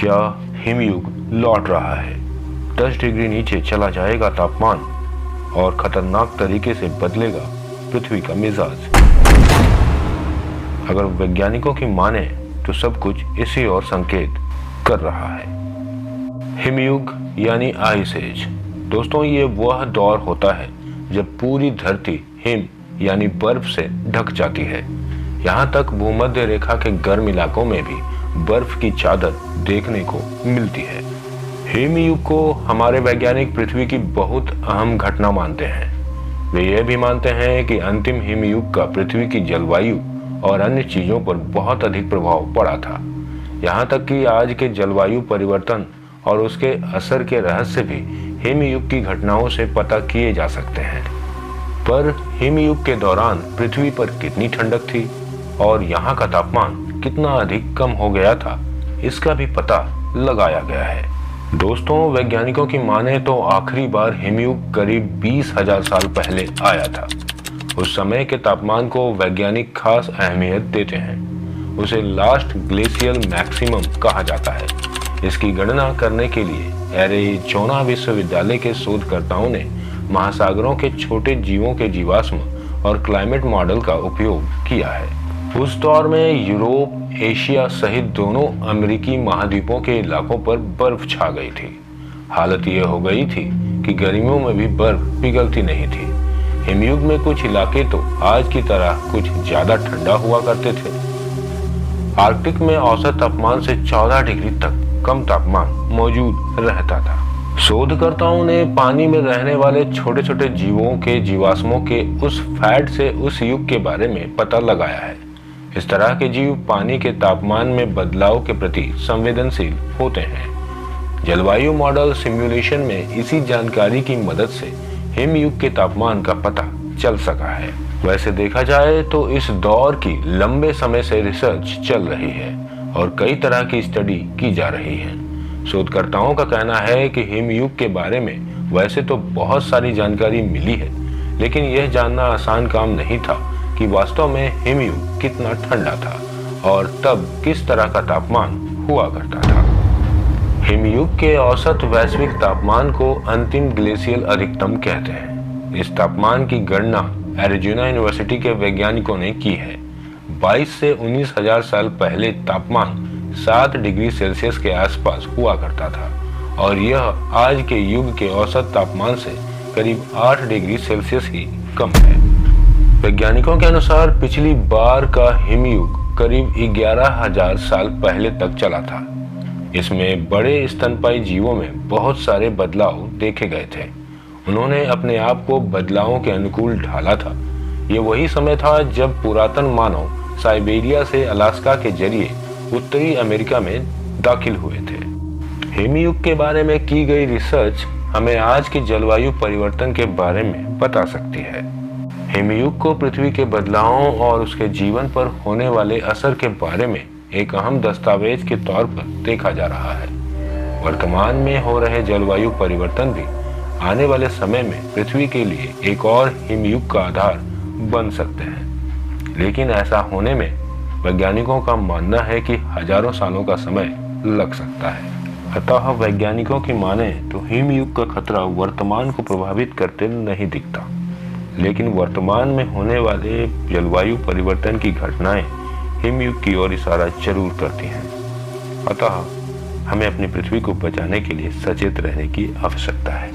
क्या हिमयुग लौट रहा है? 10 डिग्री नीचे चला जाएगा तापमान और खतरनाक तरीके से बदलेगा पृथ्वी का मिजाज। अगर वैज्ञानिकों की माने तो सब कुछ इसी ओर संकेत कर रहा है। हिमयुग यानी आइस एज। दोस्तों, ये वह दौर होता है जब पूरी धरती हिम यानी बर्फ से ढक जाती है। यहाँ तक भूमध्य रेखा के गर्म इलाकों में भी बर्फ की चादर देखने को मिलती है। हिमयुग को हमारे वैज्ञानिक पृथ्वी की बहुत अहम घटना मानते हैं। वे यह भी मानते हैं कि अंतिम हिमयुग का पृथ्वी की जलवायु और अन्य चीजों पर बहुत अधिक प्रभाव पड़ा था। यहाँ तक कि आज के जलवायु परिवर्तन और उसके असर के रहस्य भी हिमयुग की घटनाओं से पता किए जा सकते हैं। पर हिमयुग के दौरान पृथ्वी पर कितनी ठंडक थी और यहाँ का तापमान कितना अधिक कम हो गया था, इसका भी पता लगाया गया है। दोस्तों, वैज्ञानिकों की माने तो आखिरी बार हिमयुग करीब 20,000 साल पहले आया था। उस समय के तापमान को वैज्ञानिक खास अहमियत देते हैं। उसे लास्ट ग्लेशियल मैक्सिमम कहा जाता है। इसकी गणना करने के लिए एरिज़ोना विश्वविद्यालय के शोधकर्ताओं ने महासागरों के छोटे जीवों के जीवाश्म और क्लाइमेट मॉडल का उपयोग किया है। उस दौर में यूरोप, एशिया सहित दोनों अमेरिकी महाद्वीपों के इलाकों पर बर्फ छा गई थी। हालत यह हो गई थी कि गर्मियों में भी बर्फ पिघलती नहीं थी। हिमयुग में कुछ इलाके तो आज की तरह कुछ ज्यादा ठंडा हुआ करते थे। आर्कटिक में औसत तापमान से 14 डिग्री तक कम तापमान मौजूद रहता था। शोधकर्ताओं ने पानी में रहने वाले छोटे छोटे जीवों के जीवाश्मों के उस फैट से उस युग के बारे में पता लगाया है। इस तरह के जीव पानी के तापमान में बदलाव के प्रति संवेदनशील होते हैं। जलवायु मॉडल सिमुलेशन में इसी जानकारी की मदद से हिमयुग के तापमान का पता चल सका है। वैसे देखा जाए तो इस दौर की लंबे समय से रिसर्च चल रही है और कई तरह की स्टडी की जा रही है। शोधकर्ताओं का कहना है कि हिमयुग के बारे में वैसे तो बहुत सारी जानकारी मिली है, लेकिन यह जानना आसान काम नहीं था कि वास्तव में हिमयुग कितना ठंडा था और तब किस तरह का तापमान हुआ करता था। हिमयुग के औसत वैश्विक तापमान को अंतिम ग्लेशियल अधिकतम कहते हैं। इस तापमान की गणना एरिज़ोना यूनिवर्सिटी के वैज्ञानिकों ने की है। 22 से 19,000 साल पहले तापमान 7 डिग्री सेल्सियस के आसपास हुआ करता था और यह आज के युग के औसत तापमान से करीब 8 डिग्री सेल्सियस ही कम है। वैज्ञानिकों के अनुसार पिछली बार का हिमयुग करीब 11,000 साल पहले तक चला था। इसमें बड़े स्तनपायी जीवों में बहुत सारे बदलाव देखे गए थे। उन्होंने अपने आप को बदलावों के अनुकूल ढाला था। ये वही समय था जब पुरातन मानव साइबेरिया से अलास्का के जरिए उत्तरी अमेरिका में दाखिल हुए थे। हिमयुग के बारे में की गई रिसर्च हमें आज के जलवायु परिवर्तन के बारे में बता सकती है। हिमयुग को पृथ्वी के बदलावों और उसके जीवन पर होने वाले असर के बारे में एक अहम दस्तावेज के तौर पर देखा जा रहा है। वर्तमान में हो रहे जलवायु परिवर्तन भी आने वाले समय में पृथ्वी के लिए एक और हिमयुग का आधार बन सकते हैं, लेकिन ऐसा होने में वैज्ञानिकों का मानना है कि हजारों सालों का समय लग सकता है। अतः वैज्ञानिकों की माने तो हिमयुग का खतरा वर्तमान को प्रभावित करते नहीं दिखता, लेकिन वर्तमान में होने वाले जलवायु परिवर्तन की घटनाएं हिमयुग की ओर इशारा जरूर करती हैं। अतः हमें अपनी पृथ्वी को बचाने के लिए सचेत रहने की आवश्यकता है।